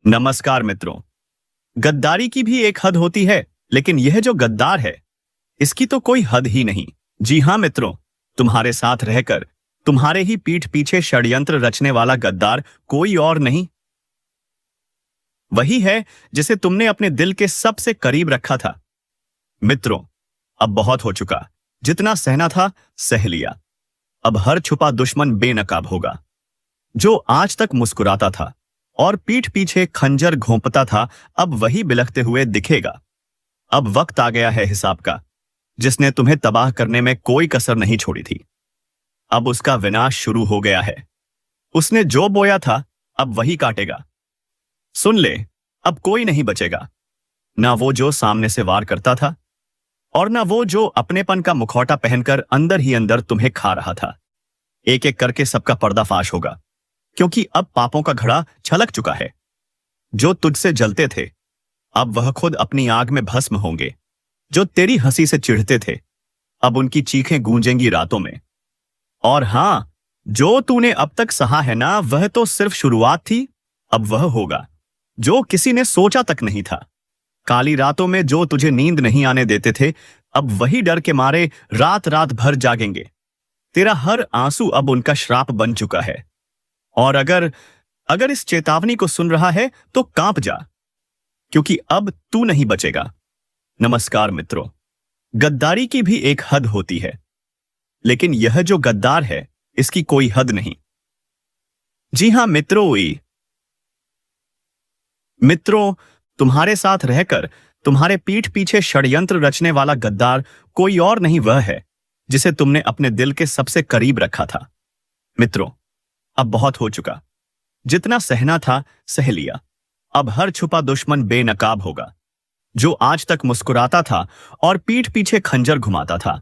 नमस्कार मित्रों। गद्दारी की भी एक हद होती है, लेकिन यह जो गद्दार है इसकी तो कोई हद ही नहीं। जी हां मित्रों, तुम्हारे साथ रहकर तुम्हारे ही पीठ पीछे षड्यंत्र रचने वाला गद्दार कोई और नहीं, वही है जिसे तुमने अपने दिल के सबसे करीब रखा था। मित्रों, अब बहुत हो चुका। जितना सहना था सह लिया। अब हर छुपा दुश्मन बेनकाब होगा। जो आज तक मुस्कुराता था और पीठ पीछे खंजर घोंपता था, अब वही बिलखते हुए दिखेगा। अब वक्त आ गया है हिसाब का। जिसने तुम्हें तबाह करने में कोई कसर नहीं छोड़ी थी, अब उसका विनाश शुरू हो गया है। उसने जो बोया था अब वही काटेगा। सुन ले, अब कोई नहीं बचेगा। ना वो जो सामने से वार करता था और ना वो जो अपनेपन का मुखौटा पहनकर अंदर ही अंदर तुम्हें खा रहा था। एक एक करके सबका पर्दाफाश होगा, क्योंकि अब पापों का घड़ा छलक चुका है। जो तुझसे जलते थे अब वह खुद अपनी आग में भस्म होंगे। जो तेरी हंसी से चिढ़ते थे अब उनकी चीखें गूंजेंगी रातों में। और हां, जो तूने अब तक सहा है ना, वह तो सिर्फ शुरुआत थी। अब वह होगा जो किसी ने सोचा तक नहीं था। काली रातों में जो तुझे नींद नहीं आने देते थे, अब वही डर के मारे रात रात भर जागेंगे। तेरा हर आंसू अब उनका श्राप बन चुका है। और अगर इस चेतावनी को सुन रहा है तो कांप जा, क्योंकि अब तू नहीं बचेगा। नमस्कार मित्रों, गद्दारी की भी एक हद होती है, लेकिन यह जो गद्दार है इसकी कोई हद नहीं। जी हां मित्रों, तुम्हारे साथ रहकर तुम्हारे पीठ पीछे षड्यंत्र रचने वाला गद्दार कोई और नहीं, वह है जिसे तुमने अपने दिल के सबसे करीब रखा था। मित्रों, अब बहुत हो चुका। जितना सहना था सह लिया। अब हर छुपा दुश्मन बेनकाब होगा। जो आज तक मुस्कुराता था और पीठ पीछे खंजर घुमाता था,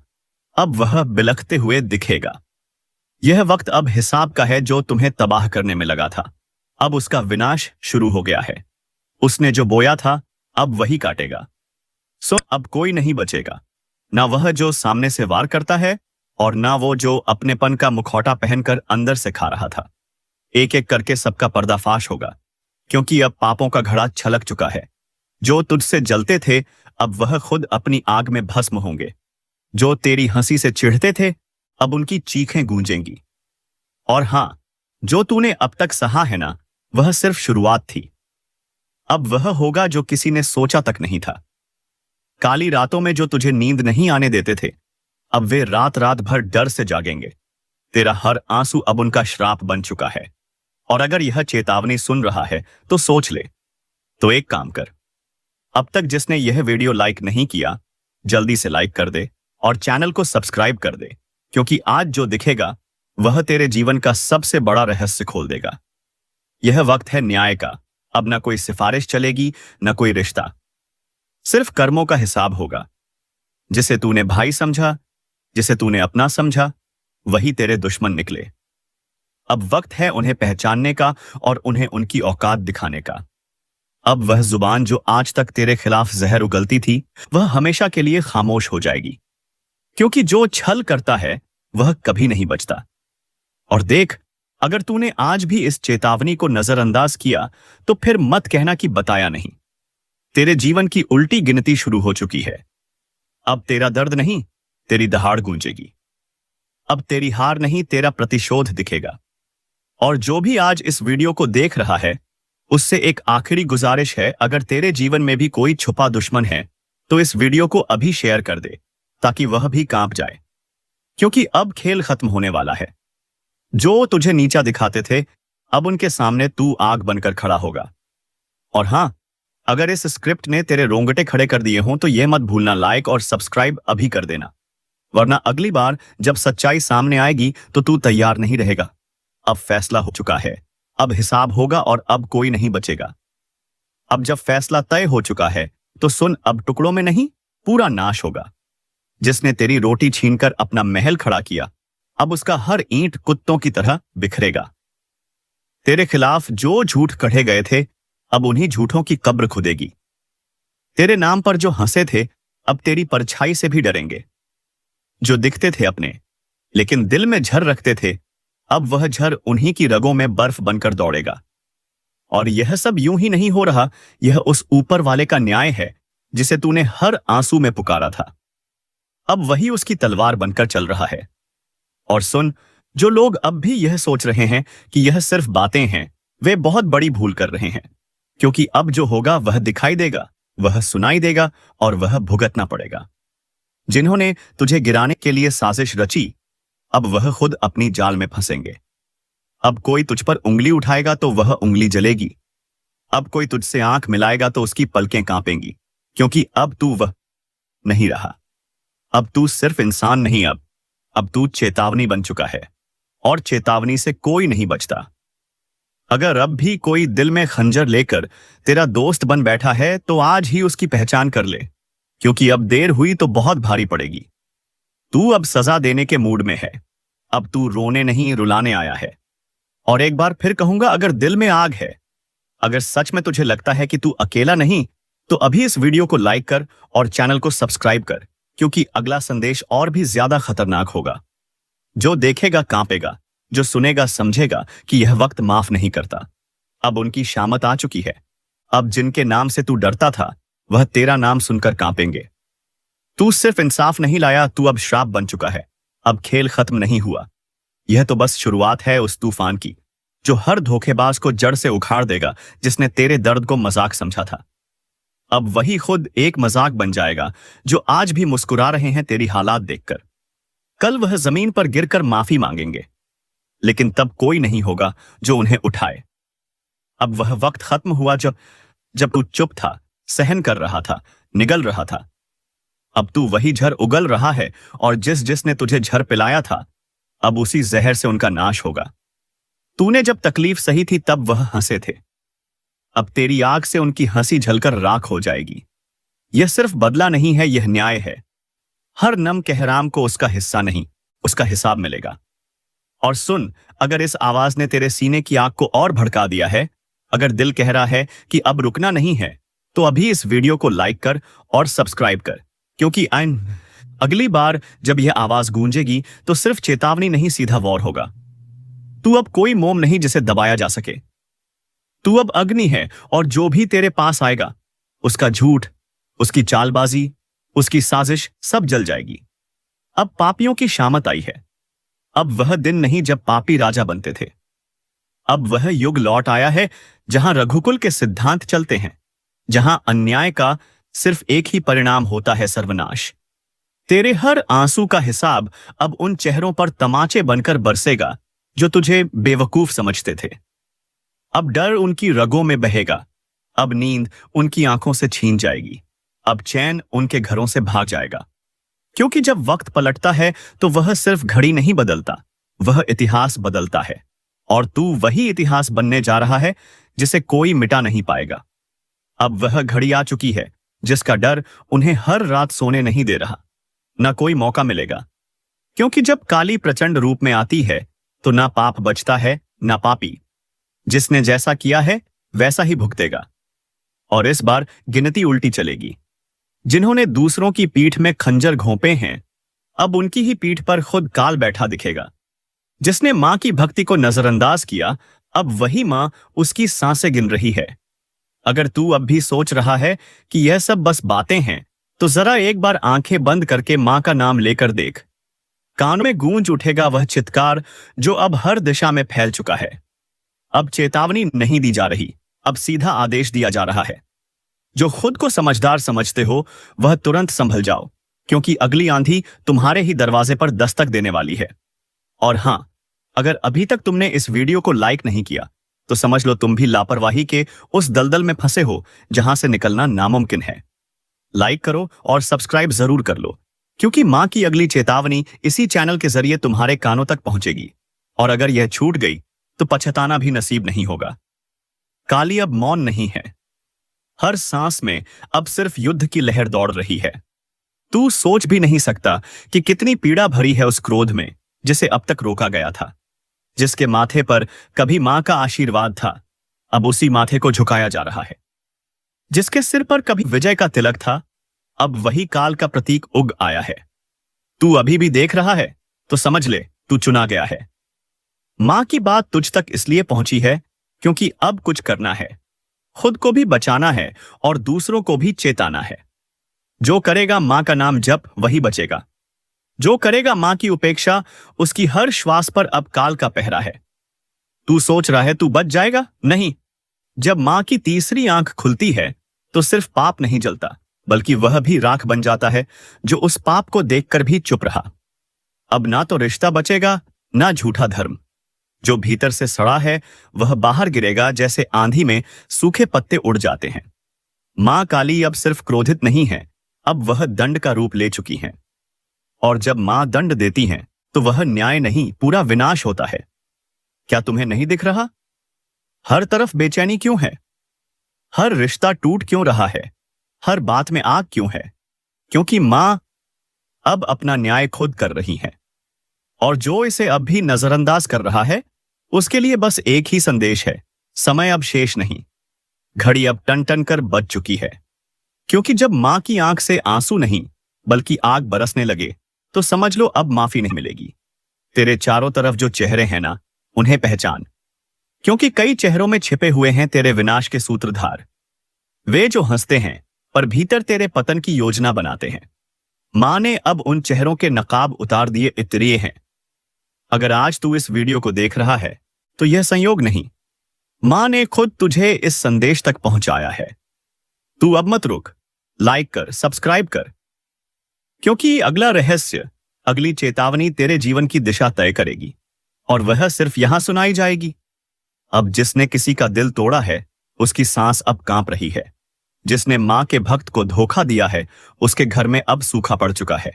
अब वह बिलखते हुए दिखेगा। यह वक्त अब हिसाब का है। जो तुम्हें तबाह करने में लगा था अब उसका विनाश शुरू हो गया है। उसने जो बोया था अब वही काटेगा। सो अब कोई नहीं बचेगा। ना वह जो सामने से वार करता है और ना वो जो अपनेपन का मुखौटा पहनकर अंदर से खा रहा था। एक एक करके सबका पर्दाफाश होगा, क्योंकि अब पापों का घड़ा छलक चुका है। जो तुझसे जलते थे अब वह खुद अपनी आग में भस्म होंगे। जो तेरी हंसी से चिढ़ते थे अब उनकी चीखें गूंजेंगी। और हां, जो तूने अब तक सहा है ना, वह सिर्फ शुरुआत थी। अब वह होगा जो किसी ने सोचा तक नहीं था। काली रातों में जो तुझे नींद नहीं आने देते थे, अब वे रात रात भर डर से जागेंगे। तेरा हर आंसू अब उनका श्राप बन चुका है। और अगर यह चेतावनी सुन रहा है तो सोच ले। तो एक काम कर, अब तक जिसने यह वीडियो लाइक नहीं किया, जल्दी से लाइक कर दे और चैनल को सब्सक्राइब कर दे, क्योंकि आज जो दिखेगा वह तेरे जीवन का सबसे बड़ा रहस्य खोल देगा। यह वक्त है न्याय का। अब ना कोई सिफारिश चलेगी, ना कोई रिश्ता। सिर्फ कर्मों का हिसाब होगा। जिसे तूने भाई समझा, जिसे तूने अपना समझा, वही तेरे दुश्मन निकले। अब वक्त है उन्हें पहचानने का और उन्हें उनकी औकात दिखाने का। अब वह जुबान जो आज तक तेरे खिलाफ जहर उगलती थी, वह हमेशा के लिए खामोश हो जाएगी। क्योंकि जो छल करता है वह कभी नहीं बचता। और देख, अगर तूने आज भी इस चेतावनी को नजरअंदाज किया तो फिर मत कहना कि बताया नहीं। तेरे जीवन की उल्टी गिनती शुरू हो चुकी है। अब तेरा दर्द नहीं, तेरी दहाड़ गूंजेगी। अब तेरी हार नहीं, तेरा प्रतिशोध दिखेगा। और जो भी आज इस वीडियो को देख रहा है, उससे एक आखिरी गुजारिश है। अगर तेरे जीवन में भी कोई छुपा दुश्मन है तो इस वीडियो को अभी शेयर कर दे, ताकि वह भी कांप जाए। क्योंकि अब खेल खत्म होने वाला है। जो तुझे नीचा दिखाते थे अब उनके सामने तू आग बनकर खड़ा होगा। और हां, अगर इस स्क्रिप्ट ने तेरे रोंगटे खड़े कर दिए हों तो यह मत भूलना, लाइक और सब्सक्राइब अभी कर देना, वरना अगली बार जब सच्चाई सामने आएगी तो तू तैयार नहीं रहेगा। अब फैसला हो चुका है। अब हिसाब होगा और अब कोई नहीं बचेगा। अब जब फैसला तय हो चुका है तो सुन, अब टुकड़ों में नहीं, पूरा नाश होगा। जिसने तेरी रोटी छीनकर अपना महल खड़ा किया, अब उसका हर ईंट कुत्तों की तरह बिखरेगा। तेरे खिलाफ जो झूठ कढ़े गए थे अब उन्हीं झूठों की कब्र खुदेगी। तेरे नाम पर जो हंसे थे अब तेरी परछाई से भी डरेंगे। जो दिखते थे अपने, लेकिन दिल में झर रखते थे, अब वह झर उन्हीं की रगों में बर्फ बनकर दौड़ेगा। और यह सब यूं ही नहीं हो रहा, यह उस ऊपर वाले का न्याय है जिसे तूने हर आंसू में पुकारा था। अब वही उसकी तलवार बनकर चल रहा है। और सुन, जो लोग अब भी यह सोच रहे हैं कि यह सिर्फ बातें हैं, वे बहुत बड़ी भूल कर रहे हैं, क्योंकि अब जो होगा वह दिखाई देगा, वह सुनाई देगा और वह भुगतना पड़ेगा। जिन्होंने तुझे गिराने के लिए साजिश रची, अब वह खुद अपनी जाल में फंसेंगे। अब कोई तुझ पर उंगली उठाएगा तो वह उंगली जलेगी। अब कोई तुझसे आंख मिलाएगा तो उसकी पलकें कांपेंगी, क्योंकि अब तू वह नहीं रहा। अब तू सिर्फ इंसान नहीं, अब तू चेतावनी बन चुका है, और चेतावनी से कोई नहीं बचता। अगर अब भी कोई दिल में खंजर लेकर तेरा दोस्त बन बैठा है तो आज ही उसकी पहचान कर ले, क्योंकि अब देर हुई तो बहुत भारी पड़ेगी। तू अब सजा देने के मूड में है। अब तू रोने नहीं, रुलाने आया है। और एक बार फिर कहूंगा, अगर दिल में आग है, अगर सच में तुझे लगता है कि तू अकेला नहीं, तो अभी इस वीडियो को लाइक कर और चैनल को सब्सक्राइब कर, क्योंकि अगला संदेश और भी ज्यादा खतरनाक होगा। जो देखेगा कांपेगा, जो सुनेगा समझेगा कि यह वक्त माफ नहीं करता। अब उनकी शामत आ चुकी है। अब जिनके नाम से तू डरता था, वह तेरा नाम सुनकर कांपेंगे। तू सिर्फ इंसाफ नहीं लाया, तू अब श्राप बन चुका है। अब खेल खत्म नहीं हुआ। यह तो बस शुरुआत है उस तूफान की, जो हर धोखेबाज को जड़ से उखाड़ देगा, जिसने तेरे दर्द को मजाक समझा था। अब वही खुद एक मजाक बन जाएगा, जो आज भी मुस्कुरा रहे हैं तेरी हालात देखकर। कल वह जमीन पर गिरकर माफी मांगेंगे, लेकिन तब कोई नहीं होगा जो उन्हें उठाए। अब वह वक्त खत्म हुआ जब तू चुप था, सहन कर रहा था, निगल रहा था। अब तू वही झर उगल रहा है, और जिसने तुझे झर पिलाया था, अब उसी जहर से उनका नाश होगा। तूने जब तकलीफ सही थी तब वह हंसे थे। अब तेरी आग से उनकी हंसी झलकर राख हो जाएगी। यह सिर्फ बदला नहीं है, यह न्याय है। हर नम कहराम को उसका हिस्सा नहीं, उसका हिसाब मिलेगा। और सुन, अगर इस आवाज ने तेरे सीने की आग को और भड़का दिया है, अगर दिल कह रहा है कि अब रुकना नहीं है, तो अभी इस वीडियो को लाइक कर और सब्सक्राइब कर, क्योंकि अगली बार जब यह आवाज गूंजेगी तो सिर्फ चेतावनी नहीं, सीधा वॉर होगा। तू अब कोई मोम नहीं जिसे दबाया जा सके। तू अब अग्नि है, और जो भी तेरे पास आएगा, उसका झूठ, उसकी चालबाजी, उसकी साजिश सब जल जाएगी। अब पापियों की शामत आई है। अब वह दिन नहीं जब पापी राजा बनते थे। अब वह युग लौट आया है जहां रघुकुल के सिद्धांत चलते हैं, जहां अन्याय का सिर्फ एक ही परिणाम होता है, सर्वनाश। तेरे हर आंसू का हिसाब अब उन चेहरों पर तमाचे बनकर बरसेगा जो तुझे बेवकूफ समझते थे। अब डर उनकी रगों में बहेगा। अब नींद उनकी आंखों से छीन जाएगी। अब चैन उनके घरों से भाग जाएगा। क्योंकि जब वक्त पलटता है तो वह सिर्फ घड़ी नहीं बदलता, वह इतिहास बदलता है। और तू वही इतिहास बनने जा रहा है जिसे कोई मिटा नहीं पाएगा। अब वह घड़ी आ चुकी है जिसका डर उन्हें हर रात सोने नहीं दे रहा। ना कोई मौका मिलेगा, क्योंकि जब काली प्रचंड रूप में आती है तो ना पाप बचता है, ना पापी। जिसने जैसा किया है वैसा ही भुगतेगा। और इस बार गिनती उल्टी चलेगी। जिन्होंने दूसरों की पीठ में खंजर घोंपे हैं, अब उनकी ही पीठ पर खुद काल बैठा दिखेगा। जिसने मां की भक्ति को नजरअंदाज किया, अब वही मां उसकी सांसें गिन रही है। अगर तू अब भी सोच रहा है कि यह सब बस बातें हैं, तो जरा एक बार आंखें बंद करके मां का नाम लेकर देख। कानों में गूंज उठेगा वह चित्कार जो अब हर दिशा में फैल चुका है। अब चेतावनी नहीं दी जा रही, अब सीधा आदेश दिया जा रहा है। जो खुद को समझदार समझते हो, वह तुरंत संभल जाओ, क्योंकि अगली आंधी तुम्हारे ही दरवाजे पर दस्तक देने वाली है। और हां, अगर अभी तक तुमने इस वीडियो को लाइक नहीं किया, तो समझ लो तुम भी लापरवाही के उस दलदल में फंसे हो जहां से निकलना नामुमकिन है। लाइक करो और सब्सक्राइब जरूर कर लो, क्योंकि मां की अगली चेतावनी इसी चैनल के जरिए तुम्हारे कानों तक पहुंचेगी। और अगर यह छूट गई तो पछताना भी नसीब नहीं होगा। काली अब मौन नहीं है। हर सांस में अब सिर्फ युद्ध की लहर दौड़ रही है। तू सोच भी नहीं सकता कि कितनी पीड़ा भरी है उस क्रोध में जिसे अब तक रोका गया था। जिसके माथे पर कभी मां का आशीर्वाद था, अब उसी माथे को झुकाया जा रहा है। जिसके सिर पर कभी विजय का तिलक था, अब वही काल का प्रतीक उग आया है। तू अभी भी देख रहा है तो समझ ले, तू चुना गया है। मां की बात तुझ तक इसलिए पहुंची है क्योंकि अब कुछ करना है, खुद को भी बचाना है और दूसरों को भी चेताना है। जो करेगा मां का नाम जप वही बचेगा। जो करेगा मां की उपेक्षा, उसकी हर श्वास पर अब काल का पहरा है। तू सोच रहा है तू बच जाएगा? नहीं। जब मां की तीसरी आंख खुलती है तो सिर्फ पाप नहीं जलता, बल्कि वह भी राख बन जाता है जो उस पाप को देखकर भी चुप रहा। अब ना तो रिश्ता बचेगा, ना झूठा धर्म। जो भीतर से सड़ा है वह बाहर गिरेगा, जैसे आंधी में सूखे पत्ते उड़ जाते हैं। मां काली अब सिर्फ क्रोधित नहीं है, अब वह दंड का रूप ले चुकी हैं। और जब मां दंड देती हैं तो वह न्याय नहीं, पूरा विनाश होता है। क्या तुम्हें नहीं दिख रहा? हर तरफ बेचैनी क्यों है? हर रिश्ता टूट क्यों रहा है? हर बात में आग क्यों है? क्योंकि मां अब अपना न्याय खुद कर रही है। और जो इसे अब भी नजरअंदाज कर रहा है, उसके लिए बस एक ही संदेश है, समय अब शेष नहीं। घड़ी अब टन टन कर बज चुकी है। क्योंकि जब मां की आंख से आंसू नहीं बल्कि आग बरसने लगे तो समझ लो अब माफी नहीं मिलेगी। तेरे चारों तरफ जो चेहरे हैं ना, उन्हें पहचान, क्योंकि कई चेहरों में छिपे हुए हैं तेरे विनाश के सूत्रधार। वे जो हंसते हैं पर भीतर तेरे पतन की योजना बनाते हैं। मां ने अब उन चेहरों के नकाब उतार दिए इतरिए हैं। अगर आज तू इस वीडियो को देख रहा है तो यह संयोग नहीं, मां ने खुद तुझे इस संदेश तक पहुंचाया है। तू अब मत रुक, लाइक कर, सब्सक्राइब कर, क्योंकि अगला रहस्य, अगली चेतावनी तेरे जीवन की दिशा तय करेगी, और वह सिर्फ यहां सुनाई जाएगी। अब जिसने किसी का दिल तोड़ा है उसकी सांस अब कांप रही है। जिसने मां के भक्त को धोखा दिया है उसके घर में अब सूखा पड़ चुका है।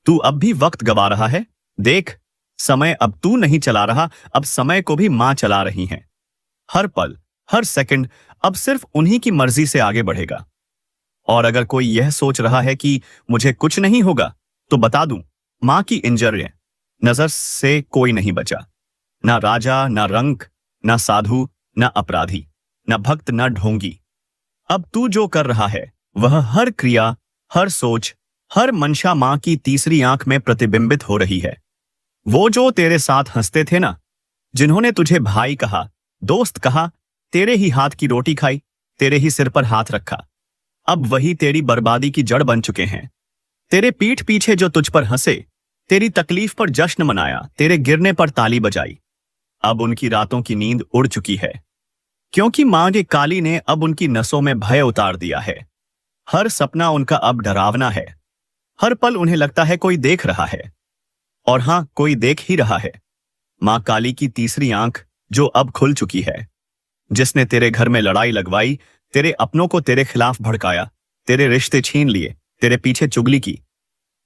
तू अब भी वक्त गवा रहा है? देख, समय अब तू नहीं चला रहा, अब समय को भी मां चला रही है। हर पल, हर सेकंड अब सिर्फ उन्हीं की मर्जी से आगे बढ़ेगा। और अगर कोई यह सोच रहा है कि मुझे कुछ नहीं होगा, तो बता दूं, मां की इंजर नजर से कोई नहीं बचा। ना राजा, ना रंक, ना साधु, ना अपराधी, ना भक्त, ना ढोंगी। अब तू जो कर रहा है वह हर क्रिया, हर सोच, हर मंशा मां की तीसरी आंख में प्रतिबिंबित हो रही है। वो जो तेरे साथ हंसते थे ना, जिन्होंने तुझे भाई कहा, दोस्त कहा, तेरे ही हाथ की रोटी खाई, तेरे ही सिर पर हाथ रखा, अब वही तेरी बर्बादी की जड़ बन चुके हैं। तेरे पीठ पीछे जो तुझ पर हंसे, तेरी तकलीफ पर जश्न मनाया, तेरे गिरने पर ताली बजाई, अब उनकी रातों की नींद उड़ चुकी है। क्योंकि मां के काली ने अब उनकी नसों में भय उतार दिया है। हर सपना उनका अब डरावना है। हर पल उन्हें लगता है कोई देख रहा है। और हां, कोई देख ही रहा है। मां काली की तीसरी आंख जो अब खुल चुकी है। जिसने तेरे घर में लड़ाई लगवाई, तेरे अपनों को तेरे खिलाफ भड़काया, तेरे रिश्ते छीन लिए, तेरे पीछे चुगली की,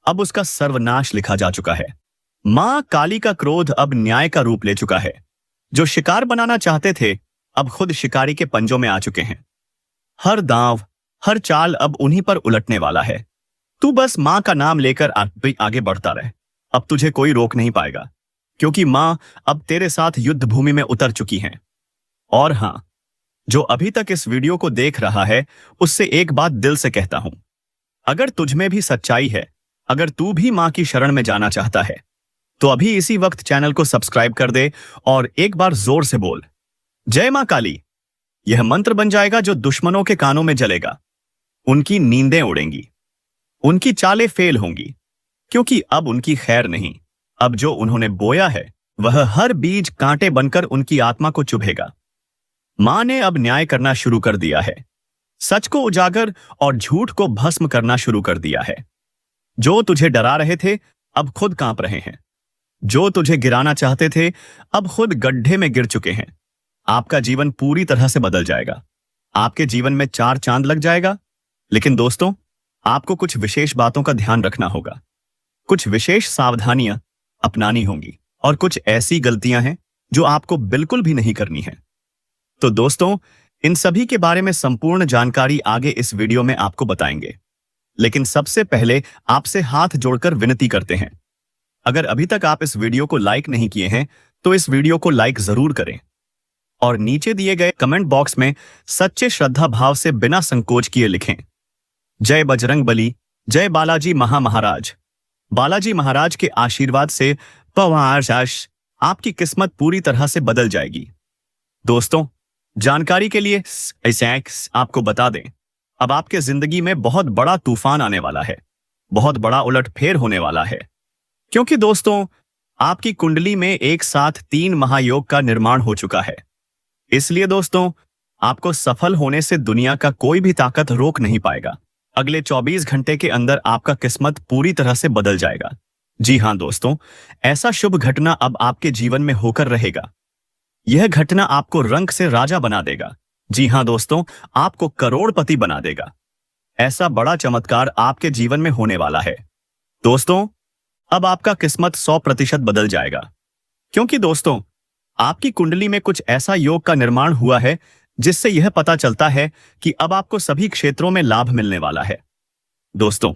अब उसका सर्वनाश लिखा जा चुका है। मां काली का क्रोध अब न्याय का रूप ले चुका है। जो शिकार बनाना चाहते थे अब खुद शिकारी के पंजों में आ चुके हैं। हर दांव, हर चाल अब उन्हीं पर उलटने वाला है। तू बस मां का नाम लेकर आगे बढ़ता रहे, अब तुझे कोई रोक नहीं पाएगा, क्योंकि मां अब तेरे साथ युद्ध भूमि में उतर चुकी हैं। और हां, जो अभी तक इस वीडियो को देख रहा है उससे एक बात दिल से कहता हूं, अगर तुझ में भी सच्चाई है, अगर तू भी मां की शरण में जाना चाहता है, तो अभी इसी वक्त चैनल को सब्सक्राइब कर दे और एक बार जोर से बोल, जय मां काली। यह मंत्र बन जाएगा जो दुश्मनों के कानों में जलेगा। उनकी नींदें उड़ेंगी, उनकी चालें फेल होंगी, क्योंकि अब उनकी खैर नहीं। अब जो उन्होंने बोया है वह हर बीज कांटे बनकर उनकी आत्मा को चुभेगा। मां ने अब न्याय करना शुरू कर दिया है। सच को उजागर और झूठ को भस्म करना शुरू कर दिया है। जो तुझे डरा रहे थे अब खुद कांप रहे हैं। जो तुझे गिराना चाहते थे अब खुद गड्ढे में गिर चुके हैं। आपका जीवन पूरी तरह से बदल जाएगा। आपके जीवन में 4 चांद लग जाएगा। लेकिन दोस्तों, आपको कुछ विशेष बातों का ध्यान रखना होगा। कुछ विशेष सावधानियां अपनानी होंगी और कुछ ऐसी गलतियां हैं जो आपको बिल्कुल भी नहीं करनी है। तो दोस्तों, इन सभी के बारे में संपूर्ण जानकारी आगे इस वीडियो में आपको बताएंगे। लेकिन सबसे पहले आपसे हाथ जोड़कर विनती करते हैं, अगर अभी तक आप इस वीडियो को लाइक नहीं किए हैं तो इस वीडियो को लाइक जरूर करें और नीचे दिए गए कमेंट बॉक्स में सच्चे श्रद्धा भाव से बिना संकोच किए लिखें, जय बजरंग बली, जय बालाजी महाराज। बालाजी महाराज के आशीर्वाद से आपकी किस्मत पूरी तरह से बदल जाएगी। दोस्तों, जानकारी के लिए आपको बता दें, अब आपके जिंदगी में बहुत बड़ा तूफान आने वाला है, बहुत बड़ा उलटफेर होने वाला है। क्योंकि दोस्तों, आपकी कुंडली में एक साथ 3 महायोग का निर्माण हो चुका है। इसलिए दोस्तों, आपको सफल होने से दुनिया का कोई भी ताकत रोक नहीं पाएगा। अगले 24 घंटे के अंदर आपका किस्मत पूरी तरह से बदल जाएगा। जी हां दोस्तों, ऐसा शुभ घटना अब आपके जीवन में होकर रहेगा। यह घटना आपको रंग से राजा बना देगा। जी हां दोस्तों, आपको करोड़पति बना देगा। ऐसा बड़ा चमत्कार आपके जीवन में होने वाला है। दोस्तों, अब आपका किस्मत 100% बदल जाएगा। क्योंकि दोस्तों, आपकी कुंडली में कुछ ऐसा योग का निर्माण हुआ है जिससे यह पता चलता है कि अब आपको सभी क्षेत्रों में लाभ मिलने वाला है। दोस्तों,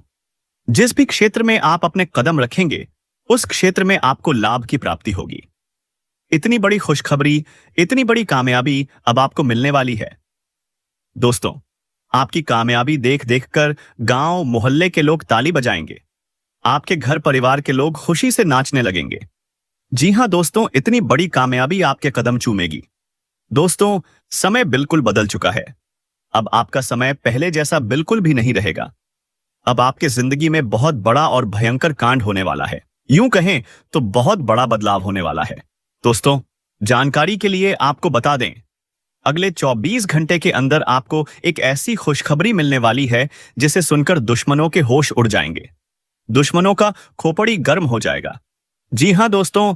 जिस भी क्षेत्र में आप अपने कदम रखेंगे, उस क्षेत्र में आपको लाभ की प्राप्ति होगी। इतनी बड़ी खुशखबरी, इतनी बड़ी कामयाबी अब आपको मिलने वाली है। दोस्तों, आपकी कामयाबी देख देखकर गांव मोहल्ले के लोग ताली बजाएंगे। आपके घर परिवार के लोग खुशी से नाचने लगेंगे। जी हां दोस्तों, इतनी बड़ी कामयाबी आपके कदम चूमेगी। दोस्तों, समय बिल्कुल बदल चुका है। अब आपका समय पहले जैसा बिल्कुल भी नहीं रहेगा। अब आपके जिंदगी में बहुत बड़ा और भयंकर कांड होने वाला है। यूं कहें तो बहुत बड़ा बदलाव होने वाला है। दोस्तों, जानकारी के लिए आपको बता दें, अगले 24 घंटे के अंदर आपको एक ऐसी खुशखबरी मिलने वाली है जिसे सुनकर दुश्मनों के होश उड़ जाएंगे। दुश्मनों का खोपड़ी गर्म हो जाएगा। जी हां दोस्तों,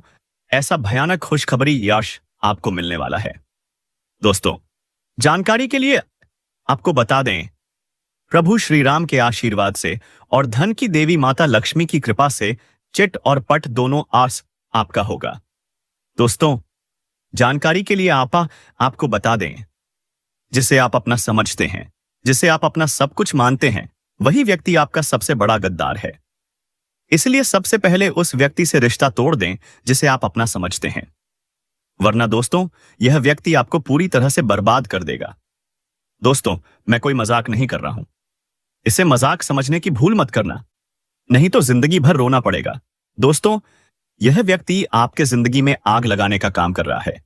ऐसा भयानक खुशखबरी यश आपको मिलने वाला है। दोस्तों, जानकारी के लिए आपको बता दें, प्रभु श्री राम के आशीर्वाद से और धन की देवी माता लक्ष्मी की कृपा से चिट और पट दोनों आस आपका होगा। दोस्तों, जानकारी के लिए आपको बता दें, जिसे आप अपना समझते हैं, जिसे आप अपना सब कुछ मानते हैं, वही व्यक्ति आपका सबसे बड़ा गद्दार है। इसलिए सबसे पहले उस व्यक्ति से रिश्ता तोड़ दें जिसे आप अपना समझते हैं, वरना दोस्तों, यह व्यक्ति आपको पूरी तरह से बर्बाद कर देगा। दोस्तों, मैं कोई मजाक नहीं कर रहा हूं। इसे मजाक समझने की भूल मत करना, नहीं तो जिंदगी भर रोना पड़ेगा। दोस्तों, यह व्यक्ति आपके जिंदगी में आग लगाने का काम कर रहा है।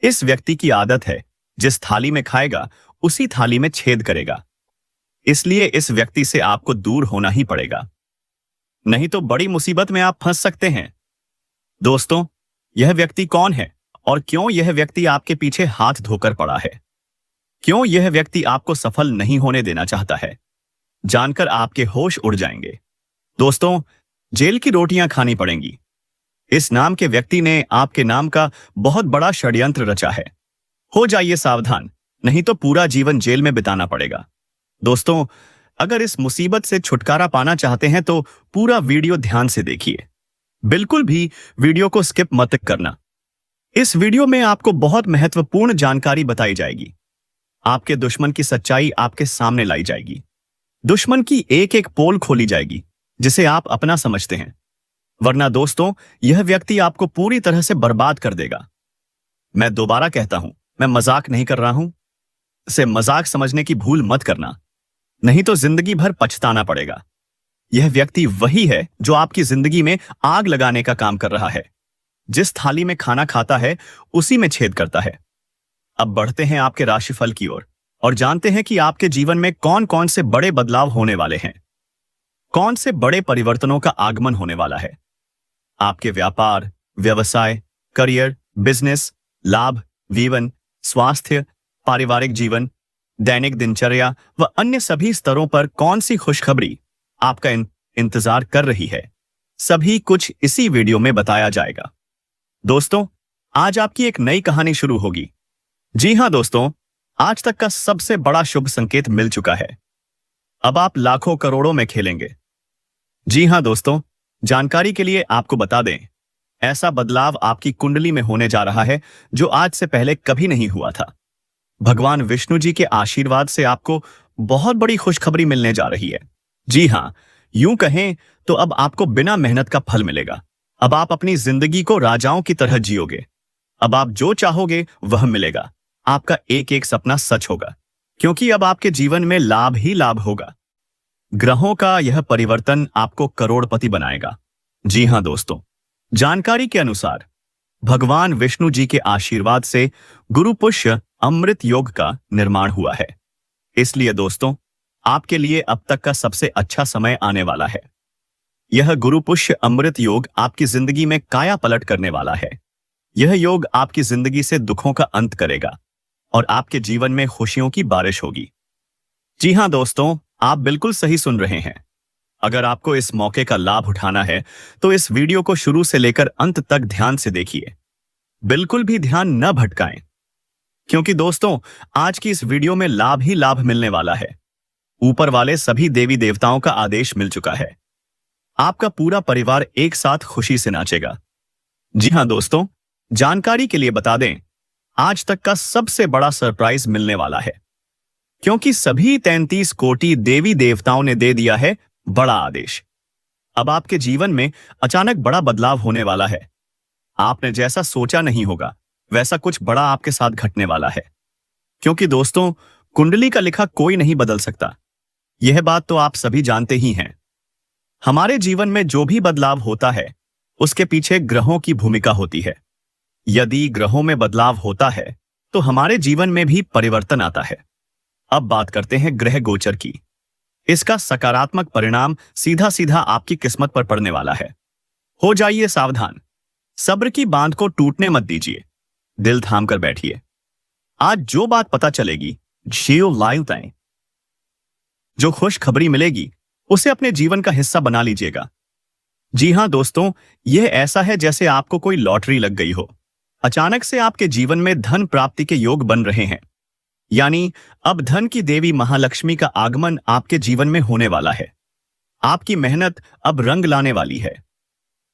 इस व्यक्ति की आदत है, जिस थाली में खाएगा उसी थाली में छेद करेगा। इसलिए इस व्यक्ति से आपको दूर होना ही पड़ेगा, नहीं तो बड़ी मुसीबत में आप फंस सकते हैं। दोस्तों, यह व्यक्ति कौन है और क्यों यह व्यक्ति आपके पीछे हाथ धोकर पड़ा है? क्यों यह व्यक्ति आपको सफल नहीं होने देना चाहता है? जानकर आपके होश उड़ जाएंगे। दोस्तों, जेल की रोटियां खानी पड़ेंगी। इस नाम के व्यक्ति ने आपके नाम का बहुत बड़ा षड्यंत्र रचा है। हो जाइए सावधान, नहीं तो पूरा जीवन जेल में बिताना पड़ेगा। दोस्तों, अगर इस मुसीबत से छुटकारा पाना चाहते हैं तो पूरा वीडियो ध्यान से देखिए। बिल्कुल भी वीडियो को स्किप मत करना। इस वीडियो में आपको बहुत महत्वपूर्ण जानकारी बताई जाएगी। आपके दुश्मन की सच्चाई आपके सामने लाई जाएगी। दुश्मन की एक एक पोल खोली जाएगी जिसे आप अपना समझते हैं, वरना दोस्तों, यह व्यक्ति आपको पूरी तरह से बर्बाद कर देगा। मैं दोबारा कहता हूं, मैं मजाक नहीं कर रहा हूं। इसे मजाक समझने की भूल मत करना, नहीं तो जिंदगी भर पछताना पड़ेगा। यह व्यक्ति वही है जो आपकी जिंदगी में आग लगाने का काम कर रहा है। जिस थाली में खाना खाता है उसी में छेद करता है। अब बढ़ते हैं आपके राशिफल की ओर और जानते हैं कि आपके जीवन में कौन कौन से बड़े बदलाव होने वाले हैं, कौन से बड़े परिवर्तनों का आगमन होने वाला है। आपके व्यापार, व्यवसाय, करियर, बिजनेस, लाभ, जीवन, स्वास्थ्य, पारिवारिक जीवन, दैनिक दिनचर्या व अन्य सभी स्तरों पर कौन सी खुशखबरी आपका इंतजार कर रही है, सभी कुछ इसी वीडियो में बताया जाएगा। दोस्तों, आज आपकी एक नई कहानी शुरू होगी। जी हां दोस्तों, आज तक का सबसे बड़ा शुभ संकेत मिल चुका है। अब आप लाखों करोड़ों में खेलेंगे। जी हां दोस्तों, जानकारी के लिए आपको बता दें, ऐसा बदलाव आपकी कुंडली में होने जा रहा है जो आज से पहले कभी नहीं हुआ था। भगवान विष्णु जी के आशीर्वाद से आपको बहुत बड़ी खुशखबरी मिलने जा रही है। जी हां, यूं कहें तो अब आपको बिना मेहनत का फल मिलेगा। अब आप अपनी जिंदगी को राजाओं की तरह जियोगे। अब आप जो चाहोगे वह मिलेगा। आपका एक एक सपना सच होगा, क्योंकि अब आपके जीवन में लाभ ही लाभ होगा। ग्रहों का यह परिवर्तन आपको करोड़पति बनाएगा। जी हां दोस्तों, जानकारी के अनुसार भगवान विष्णु जी के आशीर्वाद से गुरु पुष्य अमृत योग का निर्माण हुआ है। इसलिए दोस्तों, आपके लिए अब तक का सबसे अच्छा समय आने वाला है। यह गुरु पुष्य अमृत योग आपकी जिंदगी में काया पलट करने वाला है। यह योग आपकी जिंदगी से दुखों का अंत करेगा और आपके जीवन में खुशियों की बारिश होगी। जी हां दोस्तों, आप बिल्कुल सही सुन रहे हैं। अगर आपको इस मौके का लाभ उठाना है तो इस वीडियो को शुरू से लेकर अंत तक ध्यान से देखिए। बिल्कुल भी ध्यान न भटकाएं, क्योंकि दोस्तों, आज की इस वीडियो में लाभ ही लाभ मिलने वाला है। ऊपर वाले सभी देवी देवताओं का आदेश मिल चुका है। आपका पूरा परिवार एक साथ खुशी से नाचेगा। जी हां दोस्तों, जानकारी के लिए बता दें, आज तक का सबसे बड़ा सरप्राइज मिलने वाला है, क्योंकि सभी 33 कोटि देवी देवताओं ने दे दिया है बड़ा आदेश। अब आपके जीवन में अचानक बड़ा बदलाव होने वाला है। आपने जैसा सोचा नहीं होगा, वैसा कुछ बड़ा आपके साथ घटने वाला है। क्योंकि दोस्तों, कुंडली का लिखा कोई नहीं बदल सकता। यह बात तो आप सभी जानते ही हैं। हमारे जीवन में जो भी बदलाव होता है, उसके पीछे ग्रहों की भूमिका होती है। यदि ग्रहों में बदलाव होता है तो हमारे जीवन में भी परिवर्तन आता है। अब बात करते हैं ग्रह गोचर की। इसका सकारात्मक परिणाम सीधा सीधा आपकी किस्मत पर पड़ने वाला है। हो जाइए सावधान। सब्र की बांध को टूटने मत दीजिए। दिल थाम कर बैठिए। आज जो बात पता चलेगी, जो खुशखबरी मिलेगी, उसे अपने जीवन का हिस्सा बना लीजिएगा। जी हां दोस्तों, यह ऐसा है जैसे आपको कोई लॉटरी लग गई हो। अचानक से आपके जीवन में धन प्राप्ति के योग बन रहे हैं। यानी अब धन की देवी महालक्ष्मी का आगमन आपके जीवन में होने वाला है। आपकी मेहनत अब रंग लाने वाली है।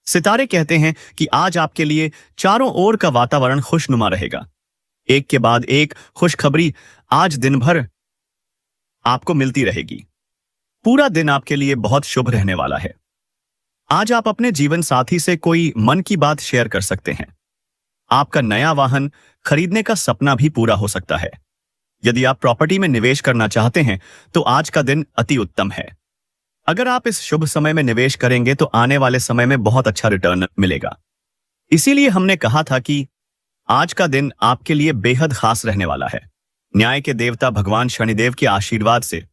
सितारे कहते हैं कि आज आपके लिए चारों ओर का वातावरण खुशनुमा रहेगा। एक के बाद एक खुशखबरी आज दिन भर आपको मिलती रहेगी। पूरा दिन आपके लिए बहुत शुभ रहने वाला है। आज आप अपने जीवन साथी से कोई मन की बात शेयर कर सकते हैं। आपका नया वाहन खरीदने का सपना भी पूरा हो सकता है। यदि आप प्रॉपर्टी में निवेश करना चाहते हैं तो आज का दिन अति उत्तम है। अगर आप इस शुभ समय में निवेश करेंगे तो आने वाले समय में बहुत अच्छा रिटर्न मिलेगा। इसीलिए हमने कहा था कि आज का दिन आपके लिए बेहद खास रहने वाला है। न्याय के देवता भगवान शनिदेव के आशीर्वाद से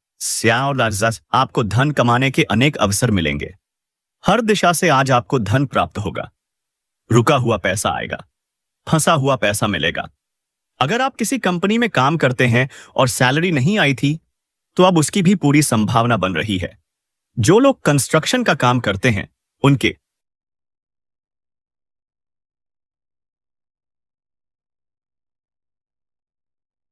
आपको धन कमाने के अनेक अवसर मिलेंगे। हर दिशा से आज आपको धन प्राप्त होगा। रुका हुआ पैसा आएगा, फंसा हुआ पैसा मिलेगा। अगर आप किसी कंपनी में काम करते हैं और सैलरी नहीं आई थी, तो अब उसकी भी पूरी संभावना बन रही है। जो लोग कंस्ट्रक्शन का काम करते हैं, उनके